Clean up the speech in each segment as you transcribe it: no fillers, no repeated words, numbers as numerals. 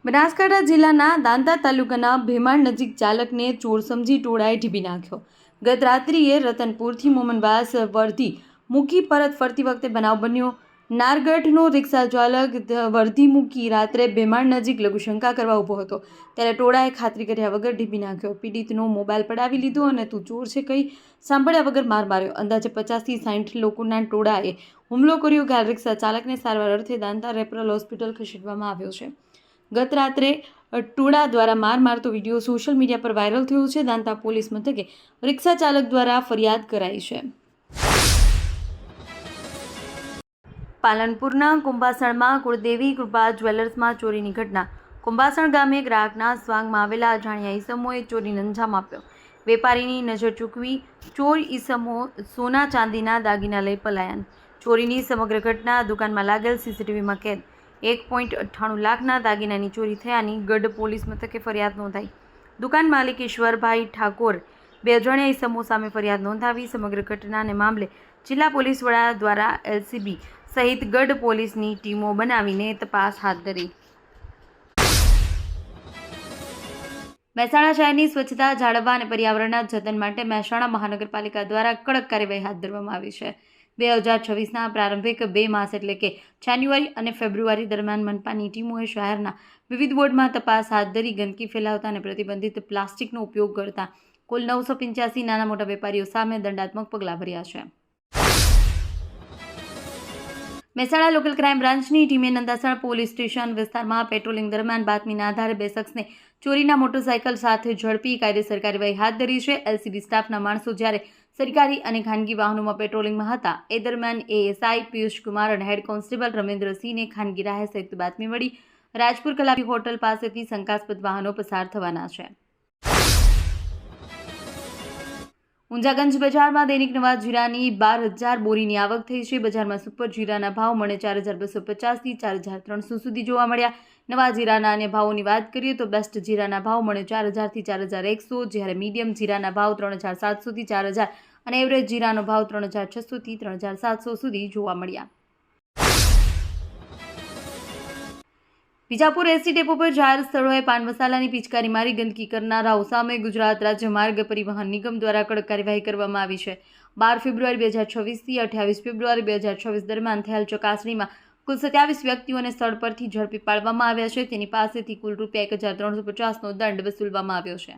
બનાસકાંઠા જિલ્લાના દાંતા તાલુકાના ભેમાણ નજીક ચાલકને ચોર સમજી ટોળાએ ઢીબી નાખ્યો। ગત રાત્રિએ રતનપુરથી મોમનબાસ વર્ધી મૂકી પરત ફરતી વખતે બનાવ બન્યો। નારગઢનો રિક્ષા ચાલક વર્ધી મૂકી રાત્રે ભેમાણ નજીક લઘુશંકા કરવા ઊભો હતો ત્યારે ટોળાએ ખાતરી કર્યા વગર ઢીબી નાખ્યો। પીડિતનો મોબાઈલ પડાવી લીધો અને તું ચોર છે કહી સાંભળ્યા વગર માર માર્યો। અંદાજે 50થી 60 લોકોના ટોળાએ હુમલો કર્યો। ઘાયલ રિક્ષા ચાલકને સારવાર અર્થે દાંતા રેફરલ હોસ્પિટલ ખસેડવામાં આવ્યો છે। ગત રાત્રે ટોળા દ્વારા માર મારતો વિડીયો સોશિયલ મીડિયા પર વાયરલ થયો છે। દાંતા પોલીસ મથકે રિક્ષા ચાલક દ્વારા ફરિયાદ કરાઈ છે। પાલનપુરના કુંભાસણમાં કુળદેવી કૃપા જ્વેલર્સમાં ચોરીની ઘટના। કુંભાસણ ગામે ગ્રાહકના સ્વાંગમાં આવેલા અજાણ્યા ઈસમોએ ચોરીને અંજામ આપ્યો। વેપારીની નજર ચૂકવી ચોર ઈસમો સોના ચાંદીના દાગીના લઈ પલાયન। ચોરીની સમગ્ર ઘટના દુકાનમાં લાગેલ સીસીટીવીમાં કેદ। 1.98 લાખના દાગીનાની ચોરી થયાની ગઢ પોલીસ મથકે ફરિયાદ નોંધાઈ। દુકાન માલિક ઈશ્વરભાઈ ઠાકોર બે અજાણ્યા ઈસમો સામે ફરિયાદ નોંધાવી સમગ્ર ઘટનાને મામલે જિલ્લા પોલીસ વડા દ્વારા એલસીબી સહિત ગઢ પોલીસની ટીમો બનાવીને તપાસ હાથ ધરી। મહેસાણા શહેરની સ્વચ્છતા જાળવવા અને પર્યાવરણના જતન માટે મહેસાણા મહાનગરપાલિકા દ્વારા કડક કાર્યવાહી હાથ ધરવામાં આવી છે। 2026ના પ્રારંભિક 2 માસ એટલે કે જાન્યુઆરી અને ફેબ્રુઆરી દરમિયાન મનપાની ટીમોએ શહેરના વિવિધ વોર્ડમાં તપાસ હાથ ધરી ગંદકી ફેલાવતા અને પ્રતિબંધિત પ્લાસ્ટિકનો ઉપયોગ કરતા કુલ 985 નાના મોટા વેપારીઓ સામે દંડાત્મક પગલાં ભર્યા છે। મહેસાણા લોકલ ક્રાઇમ બ્રાન્ચની ટીમે નંદાસણ પોલીસ સ્ટેશન વિસ્તારમાં પેટ્રોલિંગ દરમિયાન બાતમીના આધારે 2 શખ્સને ચોરીના મોટરસાયકલ સાથે ઝડપી કાયદેસર કાર્યવાહી હાથ ધરી છે। એલસીબી સ્ટાફના માણસો જ્યારે સરકારી અને ખાનગી વાહનોમાં પેટ્રોલિંગમાં હતા એ દરમિયાન એએસઆઈ પિયુષ કુમાર અને હેડ કોન્સ્ટેબલ રમેન્દ્રસિંહને ખાનગી રાહે સંયુક્ત બાતમી મળી રાજપુર કલાપી હોટલ પાસેથી શંકાસ્પદ વાહનો પસાર થવાના છે। ઊંઝાગંજ બજારમાં દૈનિક નવા જીરાની 12,000 બોરીની આવક થઈ છે। બજારમાં સુપર જીરાના ભાવ મણે 4,250થી 4,300 સુધી જોવા મળ્યા। નવા જીરાના અન્ય ભાવોની વાત કરીએ તો બેસ્ટ જીરાના ભાવ મણે 4,000થી 4,100, જ્યારે મીડિયમ જીરાના ભાવ 3,700થી 4,000 અને એવરેજ જીરાનો ભાવ 3,600થી 3,700 સુધી જોવા મળ્યા। વિજાપુર એસટી ડેપો પર જાહેર સ્થળોએ પાન મસાલાની પિચકારી મારી ગંદકી કરનારાઓ સામે ગુજરાત રાજ્ય માર્ગ પરિવહન નિગમ દ્વારા કડક કાર્યવાહી કરવામાં આવી છે। 12 ફેબ્રુઆરી 2026થી 28 ફેબ્રુઆરી 2026 દરમિયાન થયેલ ચકાસણીમાં કુલ 27 વ્યક્તિઓને સ્થળ પરથી ઝડપી પાડવામાં આવ્યા છે। તેની પાસેથી કુલ ₹1,350નો દંડ વસૂલવામાં આવ્યો છે।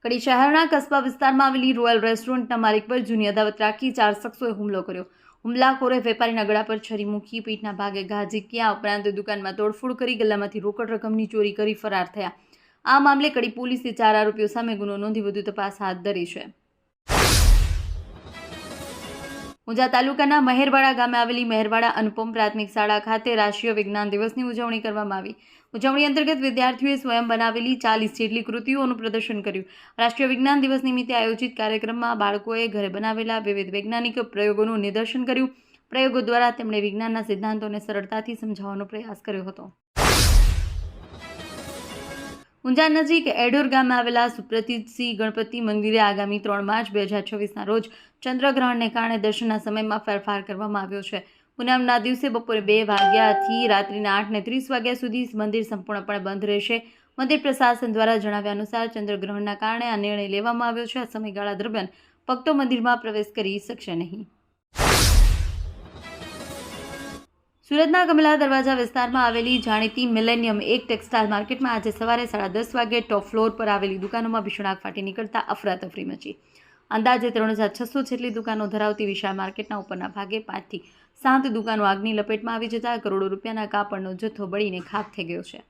કડી શહેરના કસ્બા વિસ્તારમાં આવેલી રોયલ રેસ્ટોરન્ટના માલિક પર જૂની અદાવત રાખી 4 શખ્સોએ હુમલો કર્યો। હુમલાખોરે વેપારીના ગળા પર છરી મૂકી પીઠના ભાગે ઘા ઝીક્યા ઉપરાંત દુકાનમાં તોડફોડ કરી ગલ્લામાંથી રોકડ રકમની ચોરી કરી ફરાર થયા। આ મામલે કડી પોલીસે 4 આરોપીઓ સામે ગુનો નોંધી વધુ તપાસ હાથ ધરી છે। ઊંઝા તાલુકાના મહેરવાડા ગામે આવેલી મહેરવાડા અનુપમ પ્રાથમિક શાળા ખાતે રાષ્ટ્રીય વિજ્ઞાન દિવસની ઉજવણી કરવામાં આવી। ઉજવણી અંતર્ગત વિદ્યાર્થીઓએ સ્વયં બનાવેલી 40 જેટલી કૃતિઓનું પ્રદર્શન કર્યું। રાષ્ટ્રીય વિજ્ઞાન દિવસ નિમિત્તે આયોજિત કાર્યક્રમમાં બાળકોએ ઘરે બનાવેલા વિવિધ વૈજ્ઞાનિક પ્રયોગોનું નિદર્શન કર્યું। પ્રયોગો દ્વારા તેમણે વિજ્ઞાનના સિદ્ધાંતોને સરળતાથી સમજાવવાનો પ્રયાસ કર્યો હતો। ઊંઝા નજીક એડોર ગામે આવેલા સુપ્રતિતસિંહ ગણપતિ મંદિરે આગામી 3 માર્ચ 2026ના રોજ ચંદ્રગ્રહણને કારણે દર્શનના સમયમાં ફેરફાર કરવામાં આવ્યો છે। પૂનમના દિવસે બપોરે 2 વાગ્યાથી રાત્રિના 8:30 વાગ્યા સુધી મંદિર સંપૂર્ણપણે બંધ રહેશે। મંદિર પ્રશાસન દ્વારા જણાવ્યા અનુસાર ચંદ્રગ્રહણના કારણે આ નિર્ણય લેવામાં આવ્યો છે। આ સમયગાળા દરમિયાન ભક્તો મંદિરમાં પ્રવેશ કરી શકશે નહીં। સુરતના કમલા દરવાજા વિસ્તારમાં આવેલી જાણીતી મિલેનિયમ એક ટેક્સટાઇલ માર્કેટમાં આજે સવારે 10:30 વાગ્યે ટોપ ફ્લોર પર આવેલી દુકાનોમાં ભીષણ આગ ફાટી નીકળતા અફરાતફરી મચી। અંદાજે 3,600 જેટલી દુકાનો ધરાવતી વિશાળ માર્કેટના ઉપરના ભાગે 5થી 7 દુકાનો આગની લપેટમાં આવી જતા કરોડો રૂપિયાના કાપડનો જથ્થો બળીને ખાખ થઈ ગયો છે।